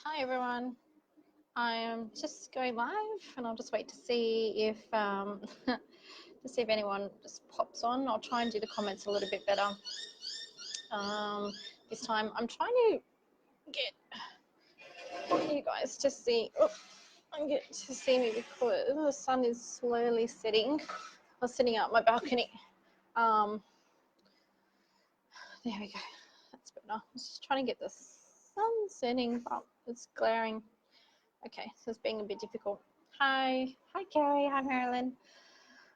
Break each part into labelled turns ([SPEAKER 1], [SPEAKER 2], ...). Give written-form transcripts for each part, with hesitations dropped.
[SPEAKER 1] Hi everyone. I am just going live, and I'll just wait to see if anyone just pops on. I'll try and do the comments a little bit better this time. I'm trying to get you guys to see. I get to see me because the sun is slowly setting. I was sitting out my balcony. There we go. That's better. I was just trying to get the sun setting, but it's glaring. Okay, so it's being a bit difficult. Hi Carrie, hi Marilyn.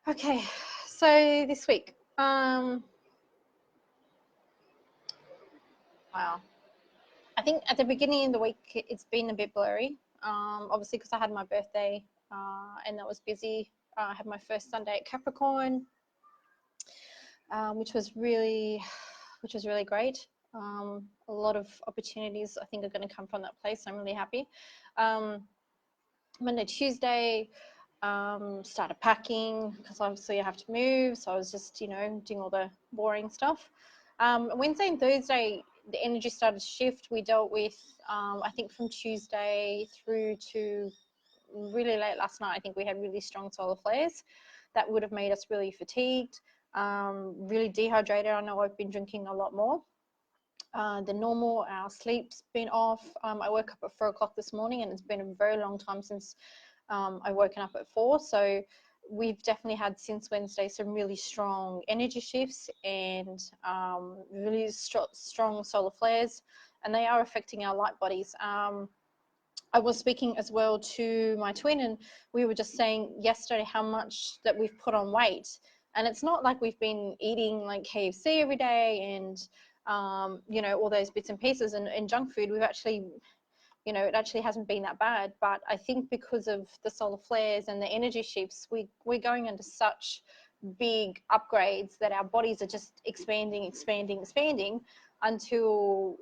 [SPEAKER 1] Okay, so this week, wow. I think at the beginning of the week, it's been a bit blurry. Obviously because I had my birthday and that was busy. I had my first Sunday at Capricorn, which was really great. A lot of opportunities I think are going to come from that place. I'm really happy. Monday, Tuesday, started packing because obviously I have to move. So I was just, doing all the boring stuff. Wednesday and Thursday, the energy started to shift. We dealt with, I think from Tuesday through to really late last night, I think we had really strong solar flares that would have made us really fatigued, really dehydrated. I know I've been drinking a lot more than normal. Our sleep's been off. I woke up at 4 o'clock this morning, and it's been a very long time since I've woken up at 4. So we've definitely had since Wednesday some really strong energy shifts and really strong solar flares, and they are affecting our light bodies. I was speaking as well to my twin, and we were just saying yesterday how much that we've put on weight. And it's not like we've been eating like KFC every day and all those bits and pieces and junk food. We've actually, it actually hasn't been that bad. But I think because of the solar flares and the energy shifts, we're going into such big upgrades that our bodies are just expanding until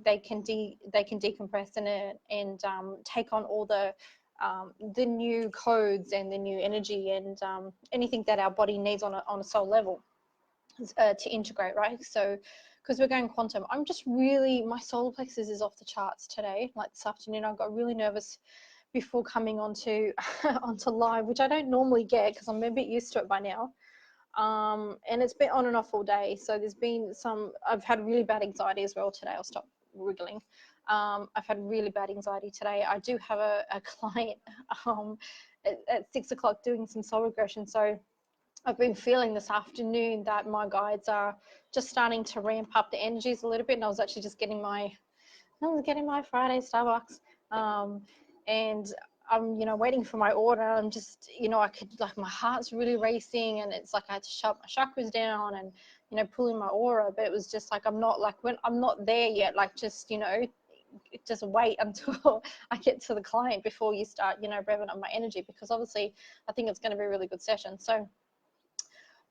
[SPEAKER 1] they can decompress and take on all the new codes and the new energy and anything that our body needs on a soul level to integrate, right? So because we're going quantum, I'm just really, my solar plexus is off the charts today. Like this afternoon, I got really nervous before coming onto live, which I don't normally get because I'm a bit used to it by now. And it's been on and off all day. So there's been I've had really bad anxiety as well today. I'll stop wriggling. I've had really bad anxiety today. I do have a client at 6 o'clock doing some soul regression. So I've been feeling this afternoon that my guides are just starting to ramp up the energies a little bit. And I was actually just getting my Friday Starbucks. And I'm, waiting for my order. I'm just, I could, like, my heart's really racing, and it's like I had to shut my chakras down and, pull in my aura. But it was just like, I'm not there yet. Like, just, just wait until I get to the client before you start, revving up my energy, because obviously I think it's going to be a really good session. So,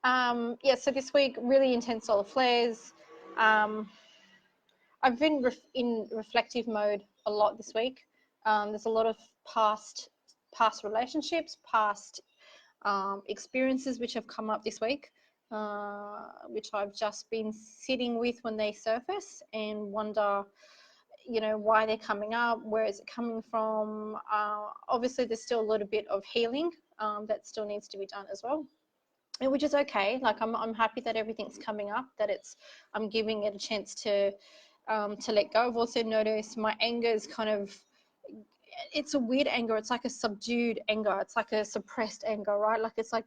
[SPEAKER 1] so this week, really intense solar flares. I've been in reflective mode a lot this week. There's a lot of past relationships, past experiences which have come up this week, which I've just been sitting with when they surface and wonder, why they're coming up, where is it coming from. Obviously, there's still a little bit of healing that still needs to be done as well. And which is okay. Like I'm happy that everything's coming up, that I'm giving it a chance to let go. I've also noticed my anger is it's a weird anger. It's like a subdued anger. It's like a suppressed anger, right? Like it's like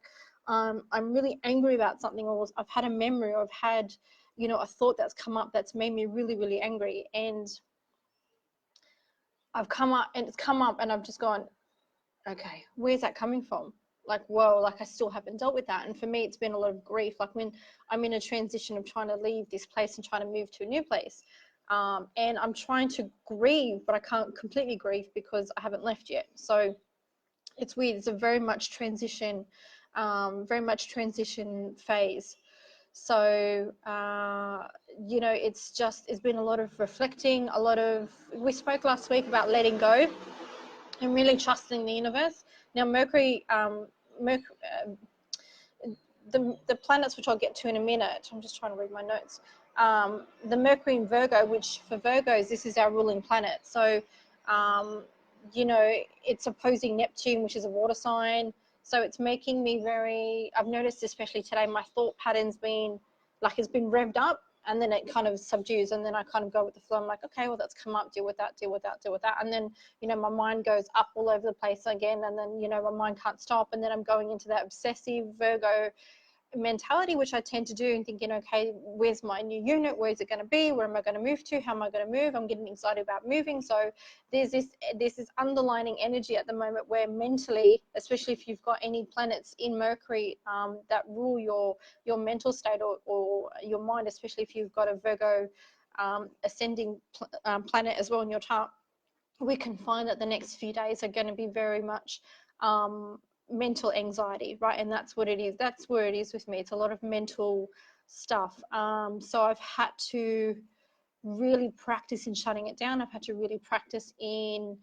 [SPEAKER 1] I'm really angry about something, or I've had a memory, or I've had, a thought that's come up that's made me really, really angry. And it's come up and I've just gone, okay, where's that coming from? Like, whoa, like I still haven't dealt with that. And for me, it's been a lot of grief. Like when I'm in a transition of trying to leave this place and trying to move to a new place. And I'm trying to grieve, but I can't completely grieve because I haven't left yet. So it's weird. It's a very much transition phase. So, it's been a lot of reflecting, we spoke last week about letting go and really trusting the universe. Now, Mercury, the planets, which I'll get to in a minute, I'm just trying to read my notes. The Mercury in Virgo, which for Virgos, this is our ruling planet. So You know, it's opposing Neptune, which is a water sign. So it's making me I've noticed, especially today, my thought pattern's been like, it's been revved up and then it kind of subdues, and then I kind of go with the flow. I'm like, okay, well, that's come up, deal with that, deal with that, deal with that. And then, you know, my mind goes up all over the place again. And then, you know, my mind can't stop. And then I'm going into that obsessive Virgo mentality, which I tend to do, and thinking, okay, where's my new unit, where's it going to be, where am I going to move to, how am I going to move, I'm getting excited about moving. So there's this underlining energy at the moment where mentally, especially if you've got any planets in Mercury that rule your mental state, or your mind, especially if you've got a Virgo ascending planet as well in your chart, we can find that the next few days are going to be very much mental anxiety, right? And that's what it is. That's where it is with me. It's a lot of mental stuff. So I've had to really practice in shutting it down. I've had to really practice in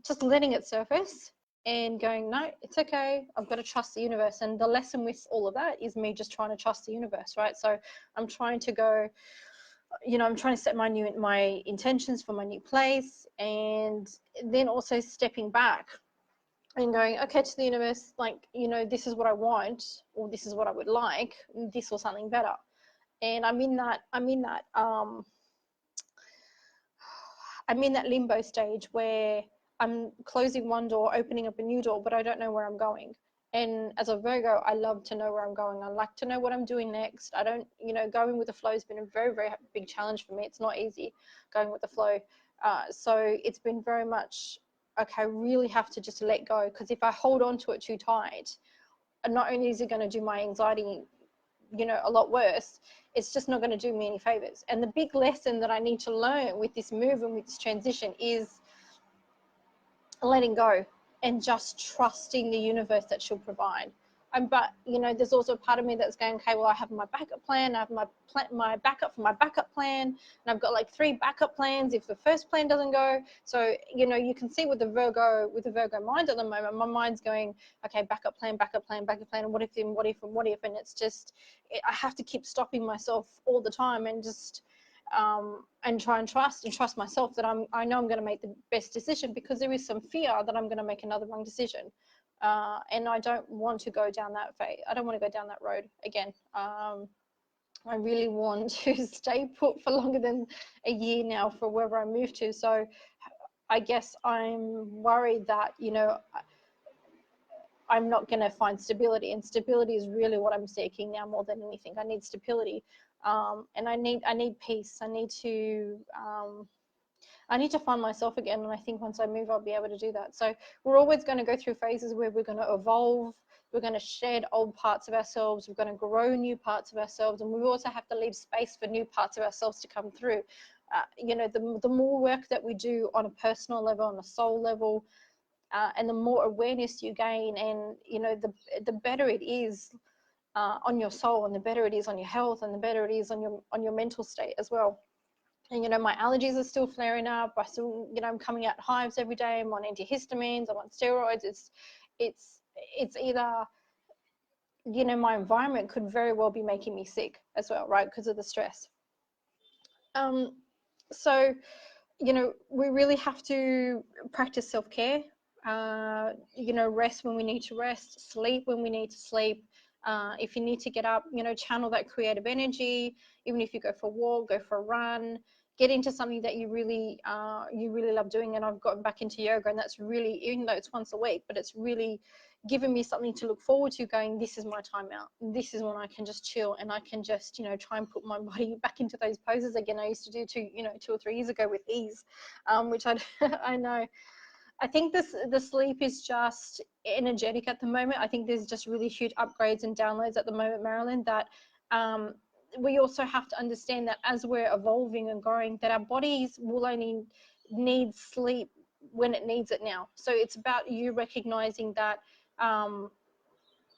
[SPEAKER 1] just letting it surface and going, no, it's okay. I've got to trust the universe. And the lesson with all of that is me just trying to trust the universe, right? So I'm trying to go, you know, I'm trying to set my intentions for my new place, and then also stepping back and going, okay, to the universe, like, you know, this is what I want, or this is what I would like, this or something better. And I'm in that limbo stage where I'm closing one door, opening up a new door, but I don't know where I'm going. And as a Virgo, I love to know where I'm going. I like to know what I'm doing next. I don't, you know, going with the flow has been a very, very big challenge for me. It's not easy going with the flow. So it's been very much, okay, I really have to just let go, because if I hold on to it too tight, not only is it going to do my anxiety, you know, a lot worse, it's just not going to do me any favors. And the big lesson that I need to learn with this move and with this transition is letting go and just trusting the universe that she'll provide. But, you know, there's also a part of me that's going, okay, well, I have my backup plan, I have my backup for my backup plan, and I've got like 3 backup plans if the first plan doesn't go. So, you know, you can see with the Virgo mind at the moment, my mind's going, okay, backup plan, and what if, and it's just, I have to keep stopping myself all the time and just and try and trust myself that I know I'm going to make the best decision, because there is some fear that I'm going to make another wrong decision. And I don't want to go down that I don't want to go down that road again. I really want to stay put for longer than a year now for wherever I move to. So I guess I'm worried that, you know, I'm not going to find stability, and stability is really what I'm seeking now more than anything. I need stability, and I need peace. I need to find myself again, and I think once I move, I'll be able to do that. So we're always going to go through phases where we're going to evolve, we're going to shed old parts of ourselves, we're going to grow new parts of ourselves, and we also have to leave space for new parts of ourselves to come through. You know, the more work that we do on a personal level, on a soul level, and the more awareness you gain, and, you know, the better it is on your soul, and the better it is on your health, and the better it is on your mental state as well. And, you know, my allergies are still flaring up. I still, you know, I'm coming out hives every day. I'm on antihistamines, I'm on steroids. It's either, you know, my environment could very well be making me sick as well, right, because of the stress. So, you know, we really have to practice self-care. You know, rest when we need to rest, sleep when we need to sleep. If you need to get up, you know, channel that creative energy. Even if you go for a walk, go for a run, get into something that you really love doing. And I've gotten back into yoga, and that's really, even though it's once a week, but it's really given me something to look forward to, going, this is my time out. This is when I can just chill, and I can just, you know, try and put my body back into those poses again I used to do 2 or 3 years ago with ease, which I know. I think the sleep is just energetic at the moment. I think there's just really huge upgrades and downloads at the moment, Marilyn, that we also have to understand that as we're evolving and growing, that our bodies will only need sleep when it needs it now. So it's about you recognizing that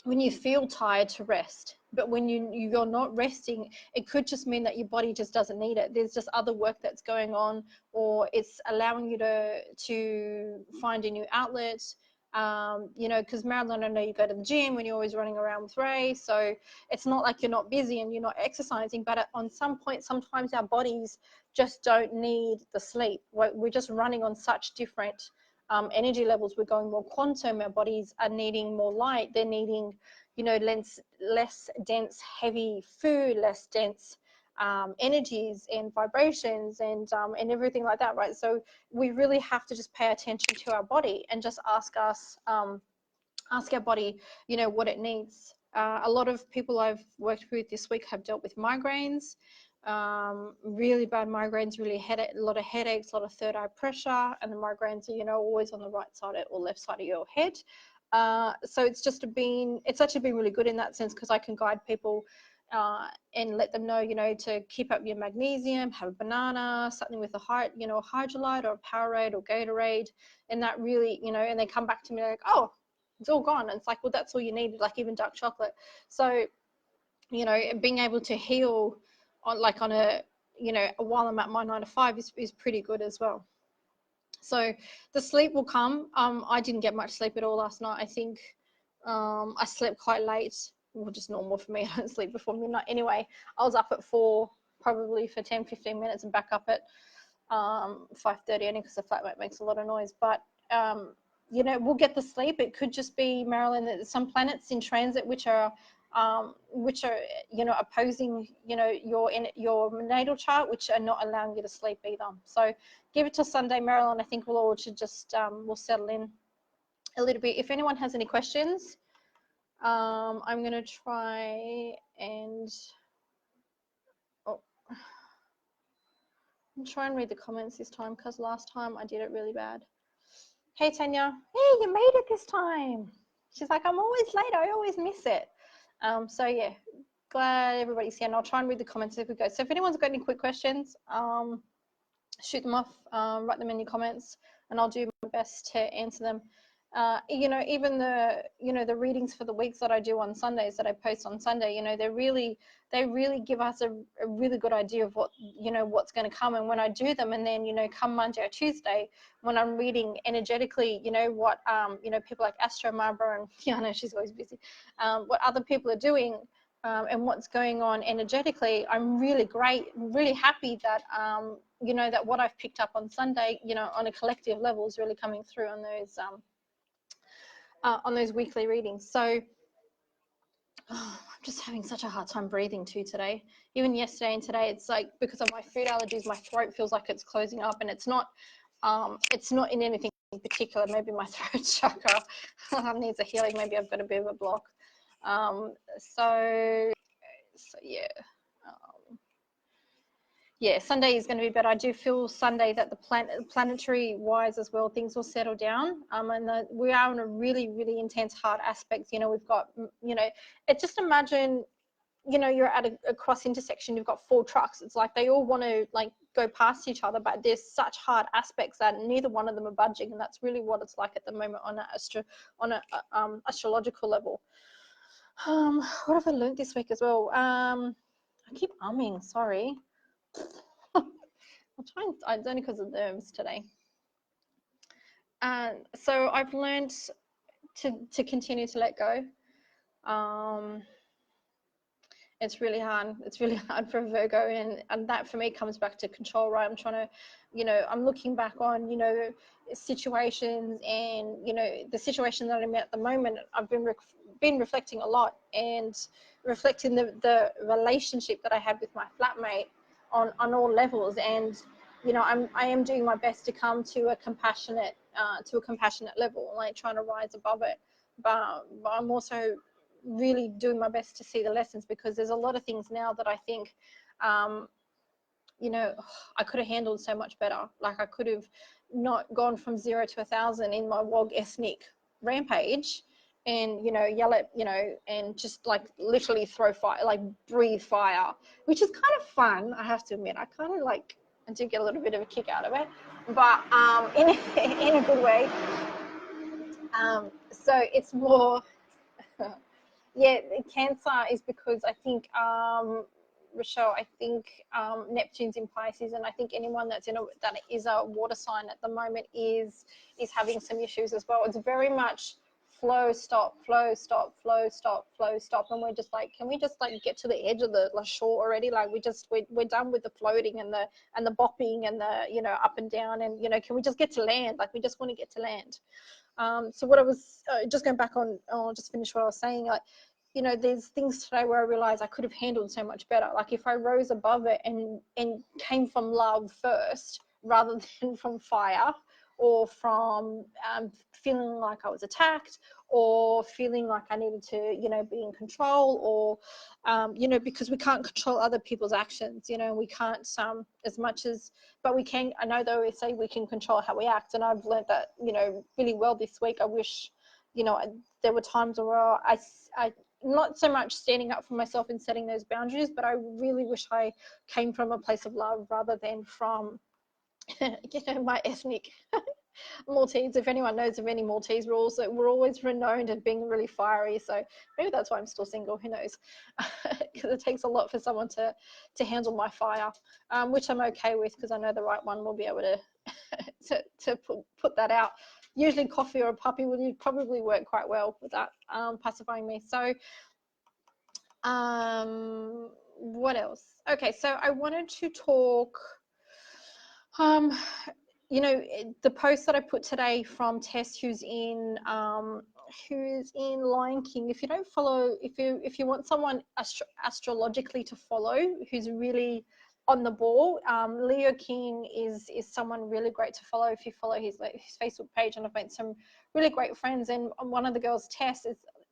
[SPEAKER 1] when you feel tired, to rest. But when you're not resting, it could just mean that your body just doesn't need it. There's just other work that's going on, or it's allowing you to find a new outlet. You know, because Marilyn, I know you go to the gym and you're always running around with Ray, so it's not like you're not busy and you're not exercising, but on some point, sometimes our bodies just don't need the sleep. We're just running on such different energy levels. We're going more quantum. Our bodies are needing more light. They're needing, you know, less dense, heavy food, less dense energies and vibrations and everything like that, right? So we really have to just pay attention to our body and just ask our body, you know, what it needs. A lot of people I've worked with this week have dealt with migraines, really bad migraines, really a lot of headaches, a lot of third eye pressure, and the migraines are, you know, always on the right side or left side of your head. So it's actually been really good in that sense, because I can guide people and let them know, you know, to keep up your magnesium, have a banana, something with a hydrolyte or a Powerade or Gatorade, and that really, you know, and they come back to me like, oh, it's all gone. And it's like, well, that's all you needed, like even dark chocolate. So, you know, being able to heal on a, you know, while I'm at my 9 to 5 is pretty good as well. So the sleep will come. I didn't get much sleep at all last night. I think I slept quite late. Well, just normal for me. I don't sleep before midnight anyway. I was up at 4 probably for 10-15 minutes and back up at 5:30 only because the flatmate makes a lot of noise. But you know, we'll get the sleep. It could just be, Marilyn, that some planets in transit which are you know, opposing, you know, your natal chart, which are not allowing you to sleep either. So give it till Sunday, Marilyn. I think we'll all should just we'll settle in a little bit. If anyone has any questions, I'm going to try and read the comments this time, because last time I did it really bad. Hey, Tanya. Hey, you made it this time. She's like, I'm always late. I always miss it. So, yeah, glad everybody's here. And I'll try and read the comments as we go. So if anyone's got any quick questions, shoot them off, write them in your comments, and I'll do my best to answer them. You know, even the readings for the weeks that I do on Sundays, that I post on Sunday, you know, they really give us a really good idea of what, you know, what's going to come. And when I do them, and then, you know, come Monday or Tuesday, when I'm reading energetically, you know, what you know, people like Astro Marbra, and yeah, I know she's always busy, what other people are doing, and what's going on energetically, I'm really happy that you know, that what I've picked up on Sunday, you know, on a collective level is really coming through on those weekly readings. So I'm just having such a hard time breathing too today. Even yesterday and today, it's like, because of my food allergies, my throat feels like it's closing up, and it's not in anything in particular. Maybe my throat chakra needs a healing. Maybe I've got a bit of a block. So yeah. Yeah, Sunday is going to be better. I do feel Sunday that the planetary wise as well, things will settle down. And we are in a really, really intense hard aspect. You know, we've got, you know, just imagine, you know, you're at a cross intersection, you've got 4 trucks. It's like they all want to like go past each other, but there's such hard aspects that neither one of them are budging. And that's really what it's like at the moment on an astrological level. What have I learned this week as well? I keep umming, sorry. I'll try and, it's only because of nerves today. So I've learned to continue to let go. It's really hard. It's really hard for a Virgo, and that for me comes back to control, right? I'm trying to, you know, I'm looking back on, you know, situations, and, you know, the situation that I'm at the moment, I've been reflecting a lot, and reflecting the relationship that I had with my flatmate on all levels. And, you know, I am doing my best to come to a compassionate level, like trying to rise above it, but I'm also really doing my best to see the lessons, because there's a lot of things now that I think, you know, I could have handled so much better. Like, I could have not gone from 0 to 1,000 in my WOG ethnic rampage, and, you know, yell at, you know, and just like literally throw fire, like breathe fire, which is kind of fun, I have to admit. I kind of like, I do get a little bit of a kick out of it, but in a good way. So it's more, yeah, Cancer is because I think Rochelle, I think Neptune's in Pisces, and I think anyone that is a water sign at the moment is having some issues as well. It's very much flow, stop, flow, stop, flow, stop, flow, stop, and we're just like, can we just like get to the edge of the shore already? Like we're done with the floating and the bopping and the up and down, and can we just get to land? Like we just want to get to land. So what I was just going back on, I'll just finish what I was saying. Like, there's things today where I realized I could have handled so much better. Like if I rose above it and came from love first rather than from fire, or from feeling like I was attacked, or feeling like I needed to, be in control, or, because we can't control other people's actions, we can't as much as, but we can. I know they always say we can control how we act, and I've learned that, really well this week. I wish, there were times where I not so much standing up for myself and setting those boundaries, but I really wish I came from a place of love rather than from my ethnic Maltese. If anyone knows of any Maltese rules, we're always renowned as being really fiery. So maybe that's why I'm still single. Who knows? Because it takes a lot for someone to handle my fire, which I'm okay with because I know the right one will be able to to put that out. Usually, coffee or a puppy would probably work quite well with that, pacifying me. So, what else? Okay, so I wanted to talk. The post that I put today from Tess, who's in Lion King. If you don't follow, if you want someone astrologically to follow, who's really on the ball, Leo King is someone really great to follow. If you follow his Facebook page, and I've made some really great friends. And one of the girls, Tess,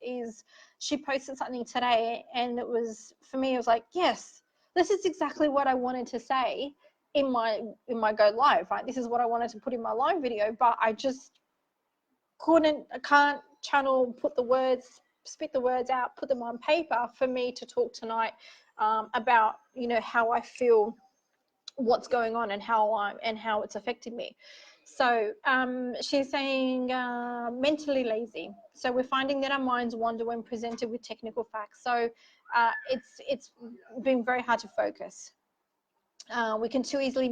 [SPEAKER 1] is she posted something today, and it was, for me, it was like, yes, this is exactly what I wanted to say in my go live, right? This is what I wanted to put in my live video, but I just I can't spit the words out, put them on paper for me to talk tonight about, how I feel, what's going on, and how it's affected me. So she's saying mentally lazy. So we're finding that our minds wander when presented with technical facts. So it's been very hard to focus. We can too easily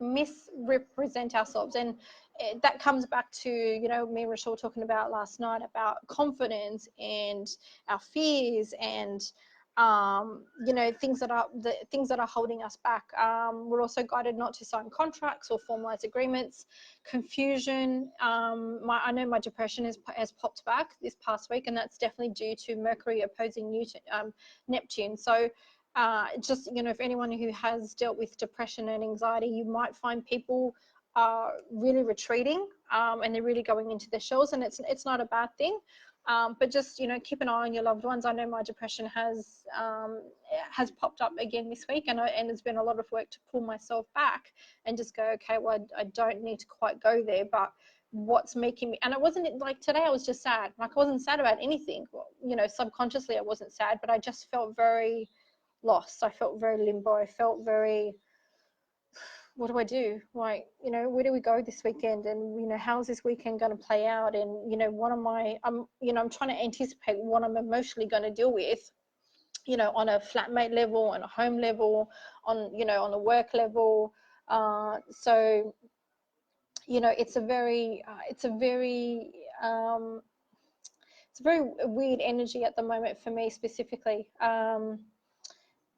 [SPEAKER 1] misrepresent ourselves, and that comes back to me and Rachel talking about last night about confidence and our fears and things that are holding us back. We're also guided not to sign contracts or formalize agreements. Confusion. I know my depression has popped back this past week, and that's definitely due to Mercury opposing Neptune. So just if anyone who has dealt with depression and anxiety, you might find people are really retreating and they're really going into their shells, and it's not a bad thing. But just keep an eye on your loved ones. I know my depression has popped up again this week, and it's been a lot of work to pull myself back and just go, okay, well, I don't need to quite go there, but what's making me, and it wasn't like today I was just sad. Like I wasn't sad about anything, subconsciously I wasn't sad, but I just felt very lost. I felt very limbo. I felt very, what do I do? Like, where do we go this weekend? And, how's this weekend going to play out? And, what am I'm trying to anticipate what I'm emotionally going to deal with, on a flatmate level, on a home level, on a work level. So, it's a very weird energy at the moment for me specifically.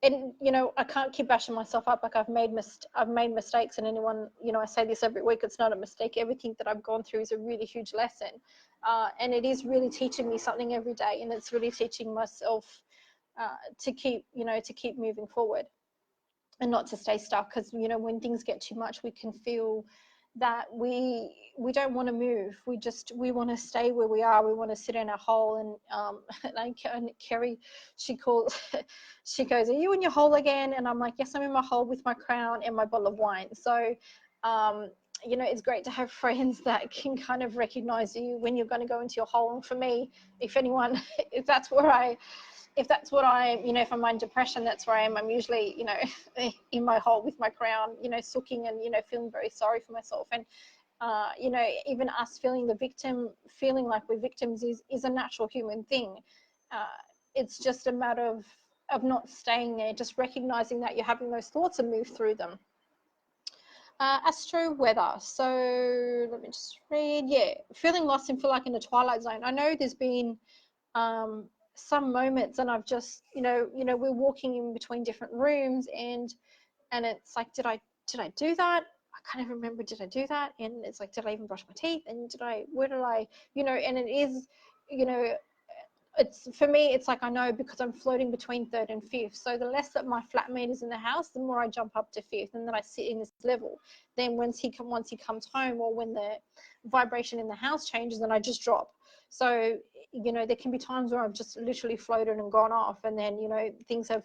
[SPEAKER 1] And I can't keep bashing myself up. Like I've made mistakes, and anyone, I say this every week, it's not a mistake. Everything that I've gone through is a really huge lesson, and it is really teaching me something every day, and it's really teaching myself to keep moving forward and not to stay stuck. Because when things get too much, we can feel that we don't want to move. We want to stay where we are. We want to sit in our hole. And Kerry, she goes, are you in your hole again? And I'm like, yes, I'm in my hole with my crown and my bottle of wine. So it's great to have friends that can kind of recognize you when you're going to go into your hole. And for me, if that's what I, if I'm in depression, that's where I am. I'm usually, in my hole with my crown, sulking and, feeling very sorry for myself. And, even us feeling like we're victims is a natural human thing. It's just a matter of not staying there, just recognizing that you're having those thoughts and move through them. Astro weather. So let me just read. Yeah, feeling lost and feel like in a twilight zone. I know there's been some moments, and I've just, we're walking in between different rooms, and it's like, did I do that? I can't even remember. Did I do that? And it's like, did I even brush my teeth? And where did I, and it is, it's, for me, it's like, I know, because I'm floating between third and fifth. So the less that my flatmate is in the house, the more I jump up to fifth, and then I sit in this level. Then once he comes home, or when the vibration in the house changes, then I just drop. So, there can be times where I've just literally floated and gone off, and then, things have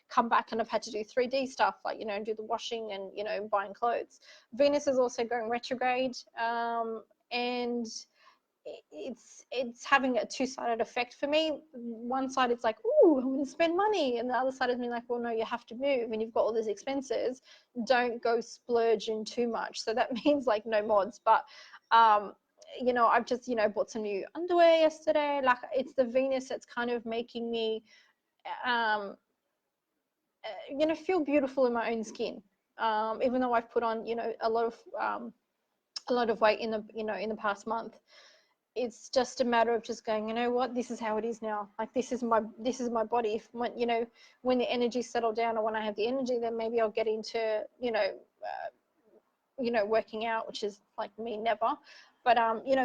[SPEAKER 1] come back, and I've had to do 3D stuff, like, do the washing and, buying clothes. Venus is also going retrograde, and it's having a two-sided effect for me. One side, it's like, ooh, I'm going to spend money, and the other side is me like, well, no, you have to move, and you've got all these expenses. Don't go splurging too much. So that means like no mods, but I've just bought some new underwear yesterday. Like, it's the Venus that's kind of making me feel beautiful in my own skin, even though I've put on a lot of weight in the past month. It's just a matter of just going, what, this is how it is now. Like, this is my body. If when the energy settle down, or when I have the energy, then maybe I'll get into working out, which is like me, never. But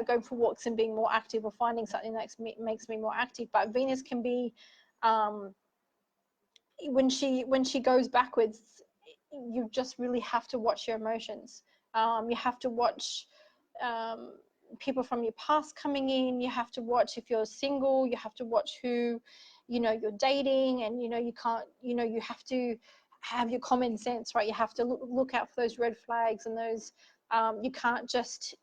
[SPEAKER 1] going for walks and being more active, or finding something that makes me more active. But Venus can be, when she goes backwards, you just really have to watch your emotions. You have to watch people from your past coming in. You have to watch, if you're single, you have to watch who you're dating, and you can't, you have to have your common sense, right? You have to look out for those red flags, and those you can't just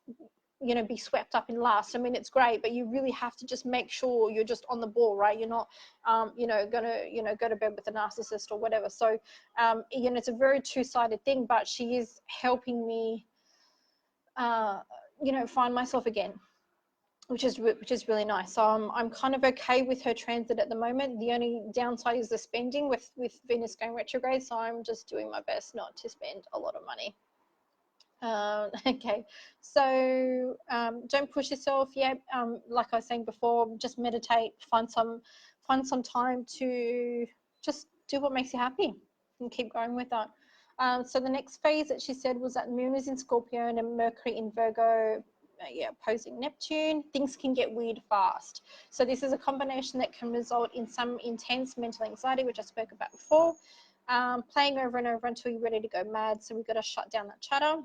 [SPEAKER 1] be swept up in lust. I mean, it's great, but you really have to just make sure you're just on the ball, right? You're not gonna go to bed with a narcissist or whatever. So it's a very two-sided thing, but she is helping me find myself again, which is really nice. So I'm kind of okay with her transit at the moment. The only downside is the spending with Venus going retrograde, so I'm just doing my best not to spend a lot of money. Okay, so don't push yourself. Yeah, like I was saying before, just meditate, find some time to just do what makes you happy, and keep going with that. So the next phase that she said was that Moon is in Scorpio and Mercury in Virgo, opposing Neptune. Things can get weird fast. So this is a combination that can result in some intense mental anxiety, which I spoke about before, playing over and over until you're ready to go mad. So we've got to shut down that chatter.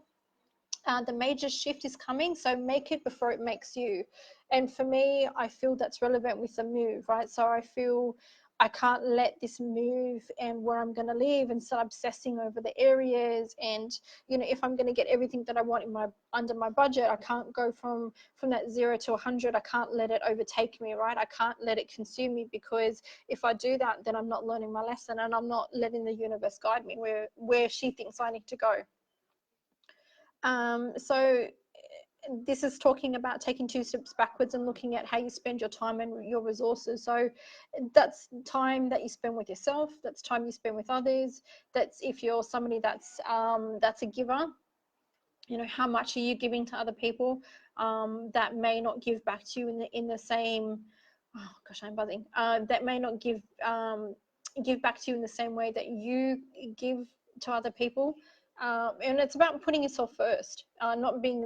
[SPEAKER 1] The major shift is coming, so make it before it makes you. And for me, I feel that's relevant with the move, right? So I feel I can't let this move and where I'm going to live and start obsessing over the areas. And if I'm going to get everything that I want under my budget, I can't go from that 0 to 100. I can't let it overtake me, right? I can't let it consume me, because if I do that, then I'm not learning my lesson, and I'm not letting the universe guide me where she thinks I need to go. So this is talking about taking 2 steps backwards and looking at how you spend your time and your resources. So that's time that you spend with yourself. That's time you spend with others. That's if you're somebody that's a giver. How much are you giving to other people that may not give back to you in the same. Oh gosh, I'm buzzing. That may not give back to you in the same way that you give to other people. And it's about putting yourself first, not being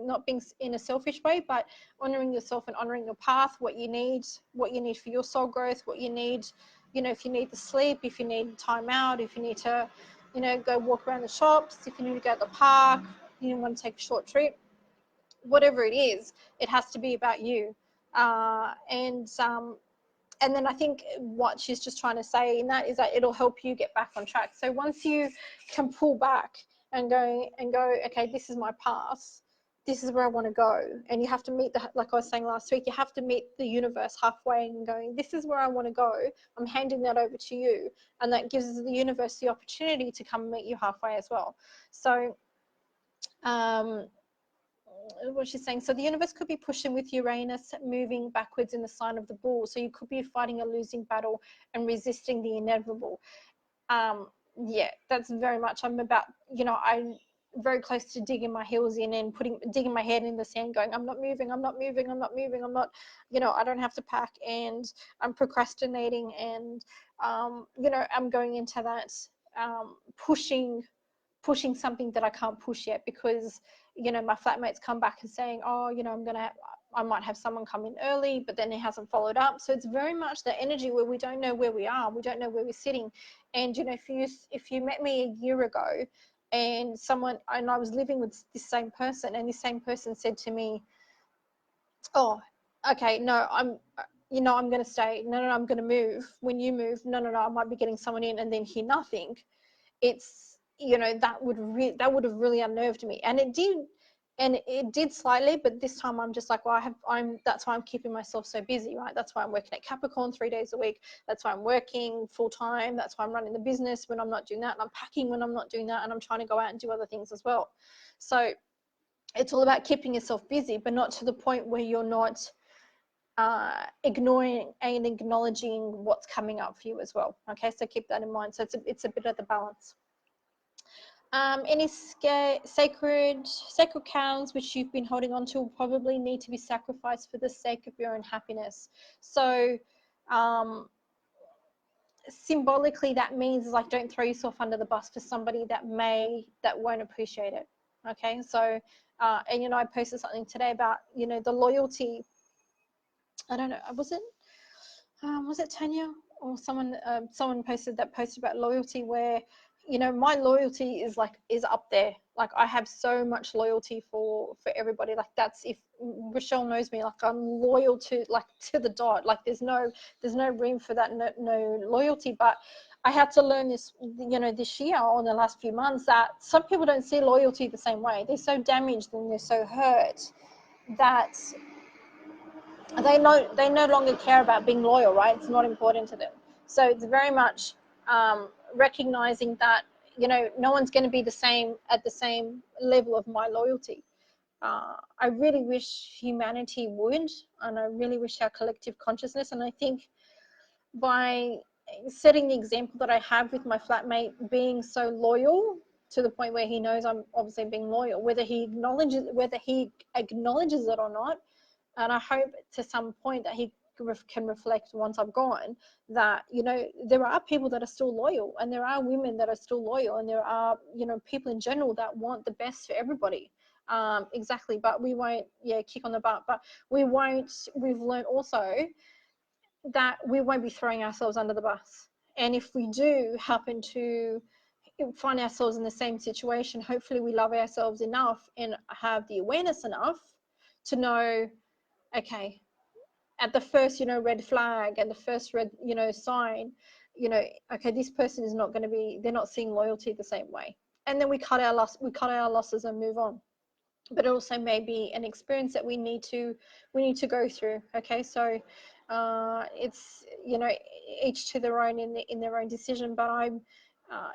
[SPEAKER 1] in a selfish way, but honoring yourself and honoring your path, what you need for your soul growth, what you need, if you need the sleep, if you need time out, if you need to, go walk around the shops, if you need to go to the park, you want to take a short trip, whatever it is, it has to be about you. And then I think what she's just trying to say in that is that it'll help you get back on track. So once you can pull back and go, okay, this is my path, this is where I want to go, and you have to meet like I was saying last week, you have to meet the universe halfway and going, this is where I want to go, I'm handing that over to you, and that gives the universe the opportunity to come meet you halfway as well. So what she's saying. So the universe could be pushing with Uranus moving backwards in the sign of the bull. So you could be fighting a losing battle and resisting the inevitable. Yeah, that's very much, I'm about, I'm very close to digging my heels in and digging my head in the sand going, I'm not moving, I'm not moving, I'm not moving, I'm not, I don't have to pack, and I'm procrastinating, and, I'm going into that, pushing something that I can't push yet, because, my flatmates come back and saying, oh, I might have someone come in early, but then it hasn't followed up. So it's very much the energy where we don't know where we are. We don't know where we're sitting. And, if you met me a year ago and I was living with this same person, and this same person said to me, oh, okay, no, I'm going to stay. No, I'm going to move. When you move, no, I might be getting someone in, and then hear nothing. It's, that would have really unnerved me, and it did slightly, but this time I'm just like, well, that's why I'm keeping myself so busy, right? That's why I'm working at Capricorn 3 days a week. That's why I'm working full time. That's why I'm running the business when I'm not doing that, and I'm packing when I'm not doing that, and I'm trying to go out and do other things as well. So it's all about keeping yourself busy, but not to the point where you're not ignoring and acknowledging what's coming up for you as well. Okay, so keep that in mind. So it's a bit of the balance. Any sacred cows which you've been holding on to will probably need to be sacrificed for the sake of your own happiness. So symbolically, that means, like, don't throw yourself under the bus for somebody that won't appreciate it. Okay, so and I posted something today about the loyalty. I don't know, was it Tanya or someone posted about loyalty, where my loyalty is up there. Like, I have so much loyalty for everybody. Like, that's, if Rochelle knows me, like, I'm loyal to the dot. Like, there's no room for that no loyalty. But I had to learn this this year, or in the last few months, that some people don't see loyalty the same way. They're so damaged and they're so hurt that they no longer care about being loyal, right? It's not important to them. So it's very much recognizing that no one's going to be at the same level of my loyalty. I really wish humanity would, and I really wish our collective consciousness, and I think by setting the example that I have with my flatmate being so loyal to the point where he knows I'm obviously being loyal, whether he acknowledges it or not. And I hope to some point that he can reflect once I'm gone that, there are people that are still loyal, and there are women that are still loyal, and there are, people in general that want the best for everybody. Exactly. But we won't, kick on the butt, but we've learned also that we won't be throwing ourselves under the bus. And if we do happen to find ourselves in the same situation, hopefully we love ourselves enough and have the awareness enough to know, okay, at the first, red flag, and the first red, sign, okay, this person is not going to be, they're not seeing loyalty the same way. And then we cut our losses and move on. But it also may be an experience that we need to go through. Okay, so it's, each to their own in their own decision. But I'm,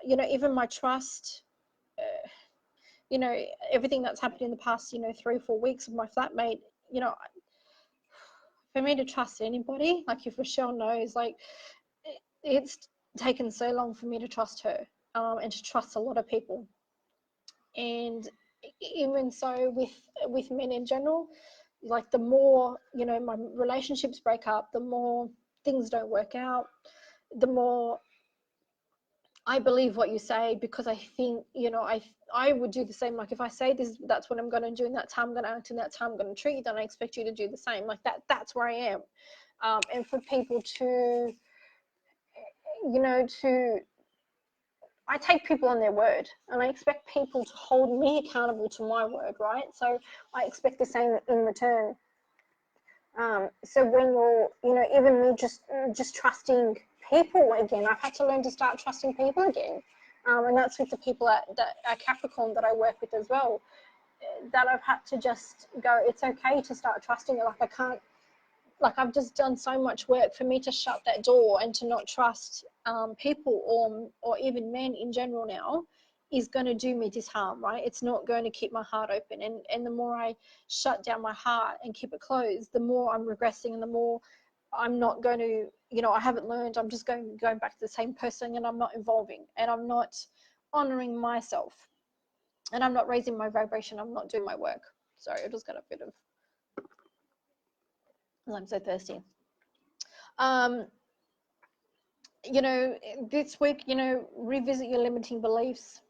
[SPEAKER 1] even my trust, everything that's happened in the past, 3 or 4 weeks with my flatmate, for me to trust anybody, like if Rochelle knows, like it's taken so long for me to trust her, and to trust a lot of people. And even so with men in general, like the more, my relationships break up, the more things don't work out, the more I believe what you say, because I think, I would do the same. Like if I say this, that's what I'm going to do, and that's how I'm going to act, and that's how I'm going to treat you, then I expect you to do the same. Like that's where I am. And for people to, I take people on their word, and I expect people to hold me accountable to my word, right? So I expect the same in return. So when you're, even me just trusting people again, I've had to learn to start trusting people again. And that's with the people at Capricorn that I work with as well, that I've had to just go, it's okay to start trusting it. Like I can't, like I've just done so much work for me to shut that door and to not trust people or even men in general now. is going to do me this harm, right? It's not going to keep my heart open. And the more I shut down my heart and keep it closed, the more I'm regressing, and the more I'm not going to, I haven't learned. I'm just going back to the same person, and I'm not evolving, and I'm not honoring myself, and I'm not raising my vibration. I'm not doing my work. Sorry, I just got a bit of, I'm so thirsty. This week, revisit your limiting beliefs.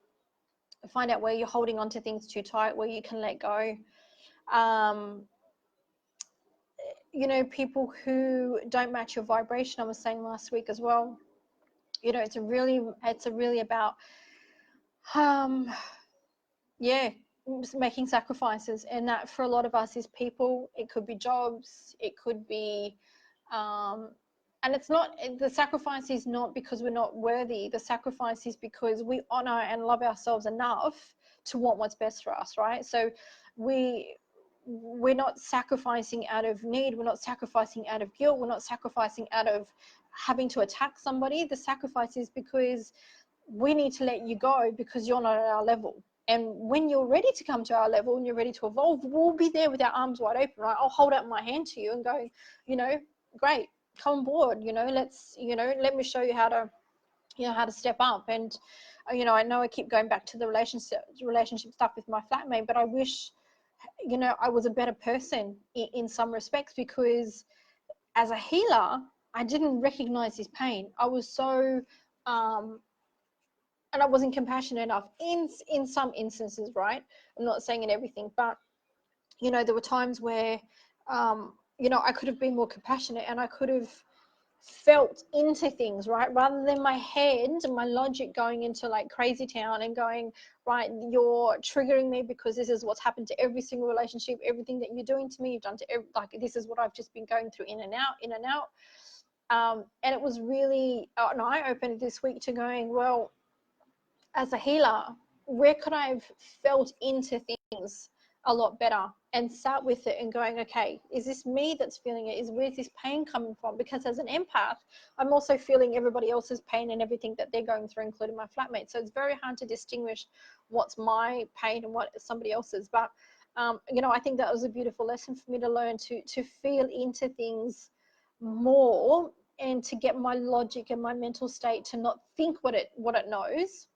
[SPEAKER 1] Find out where you're holding on to things too tight, where you can let go. People who don't match your vibration, I was saying last week as well, it's really about making sacrifices. And that for a lot of us is people. It could be jobs, it could be and it's not, the sacrifice is not because we're not worthy. The sacrifice is because we honor and love ourselves enough to want what's best for us, right? So we're not sacrificing out of need. We're not sacrificing out of guilt. We're not sacrificing out of having to attack somebody. The sacrifice is because we need to let you go because you're not at our level. And when you're ready to come to our level and you're ready to evolve, we'll be there with our arms wide open, right? I'll hold out my hand to you and go, great, come on board, let's, let me show you how to step up. And, I know I keep going back to the relationship stuff with my flatmate, but I wish, I was a better person in some respects, because as a healer, I didn't recognize his pain. I was so, and I wasn't compassionate enough in some instances, right? I'm not saying in everything, but, there were times where, I could have been more compassionate, and I could have felt into things, right? Rather than my head and my logic going into like crazy town and going, right, you're triggering me because this is what's happened to every single relationship, everything that you're doing to me, you've done to this is what I've just been going through in and out. And it was really an eye-opener this week to going, well, as a healer, where could I have felt into things a lot better and sat with it and going, okay, is this me that's feeling it? Where's this pain coming from? Because as an empath, I'm also feeling everybody else's pain and everything that they're going through, including my flatmate. So it's very hard to distinguish what's my pain and what somebody else's. But, I think that was a beautiful lesson for me to learn to feel into things more, and to get my logic and my mental state to not think what it knows,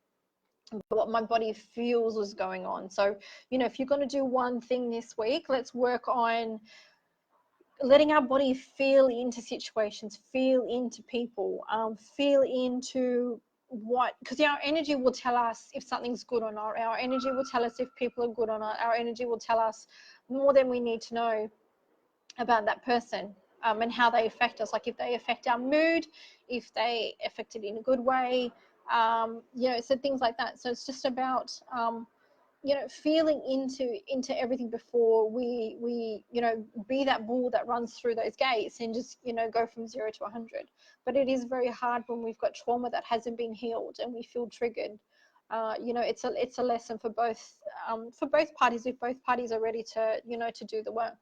[SPEAKER 1] but what my body feels was going on. So, if you're going to do one thing this week, let's work on letting our body feel into situations, feel into people, feel into because our energy will tell us if something's good or not. Our energy will tell us if people are good or not. Our energy will tell us more than we need to know about that person, and how they affect us. Like if they affect our mood, if they affect it in a good way, so things like that. So it's just about, feeling into everything before we be that bull that runs through those gates and just, go from 0 to 100. But it is very hard when we've got trauma that hasn't been healed and we feel triggered. It's a lesson for both parties, if both parties are ready to, to do the work.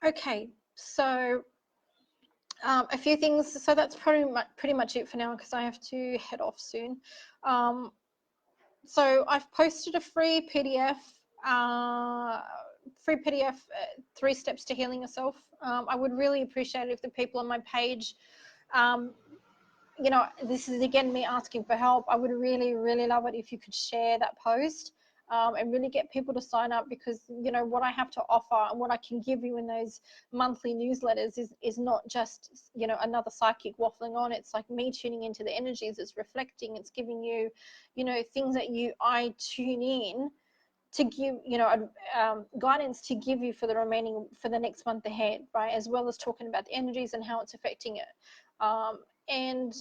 [SPEAKER 1] Okay, so a few things. So that's pretty much it for now, because I have to head off soon. So I've posted a free PDF, 3 steps to healing yourself. I would really appreciate it if the people on my page, this is again me asking for help. I would really, really love it if you could share that post. And really get people to sign up, because what I have to offer and what I can give you in those monthly newsletters is not just another psychic waffling on. It's like me tuning into the energies, it's reflecting, it's giving you things that I tune in to give guidance to give you for the next month ahead, right? As well as talking about the energies and how it's affecting it. And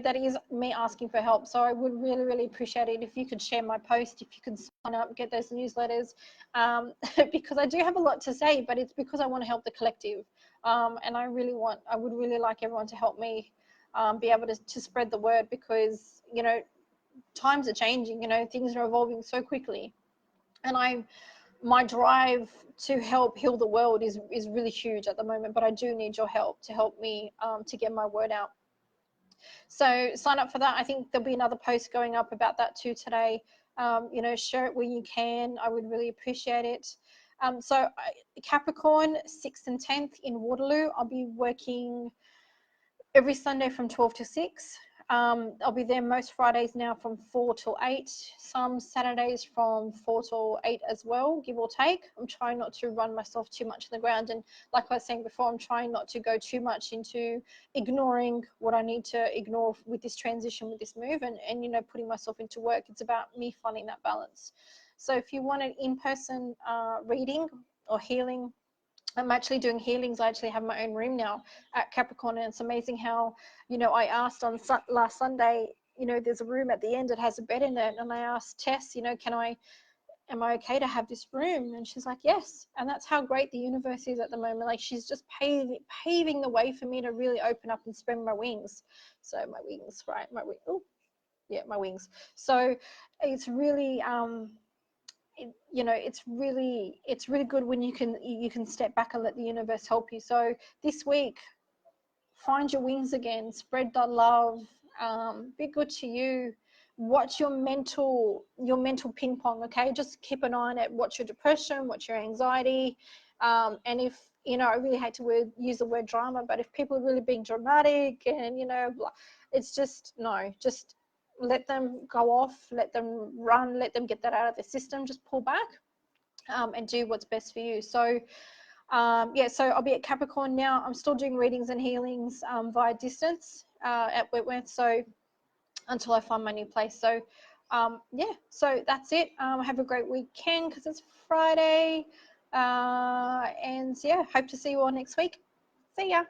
[SPEAKER 1] that is me asking for help. So I would really, really appreciate it if you could share my post, if you could sign up, get those newsletters, because I do have a lot to say, but it's because I want to help the collective. And I would really like everyone to help me be able to spread the word, because, times are changing, things are evolving so quickly. And my drive to help heal the world is really huge at the moment, but I do need your help to help me to get my word out. So sign up for that. I think there'll be another post going up about that too today. You know, share it where you can. I would really appreciate it. So Capricorn, 6th and 10th in Waterloo. I'll be working every Sunday from 12 to 6. I'll be there most Fridays now from 4 till 8. Some Saturdays from 4 till 8 as well, give or take. I'm trying not to run myself too much in the ground. And like I was saying before, I'm trying not to go too much into ignoring what I need to ignore with this transition, with this move, and you know, putting myself into work. It's about me finding that balance. So if you want an in-person reading or healing, I'm actually doing healings. I actually have my own room now at Capricorn, and it's amazing how, you know, I asked on last Sunday, you know, there's a room at the end that has a bed in it, and I asked Tess, you know, am I okay to have this room? And she's like, yes. And that's how great the universe is at the moment. Like, she's just paving the way for me to really open up and spread my wings. So my wings, right? My wings. So it's really you know, it's really good when you can step back and let the universe help you. So this week, find your wings again, spread the love, be good to you. Watch your mental ping pong. Okay, just keep an eye on it. Watch your depression, watch your anxiety, and if, you know, I really hate to use the word drama, but if people are really being dramatic and, you know, it's just, no, just let them go off, let them run, let them get that out of their system. Just pull back, and do what's best for you. So yeah, so I'll be at Capricorn now. I'm still doing readings and healings via distance at Wentworth, so until I find my new place. So yeah, so that's it. Have a great weekend because it's Friday, and yeah, hope to see you all next week. See ya.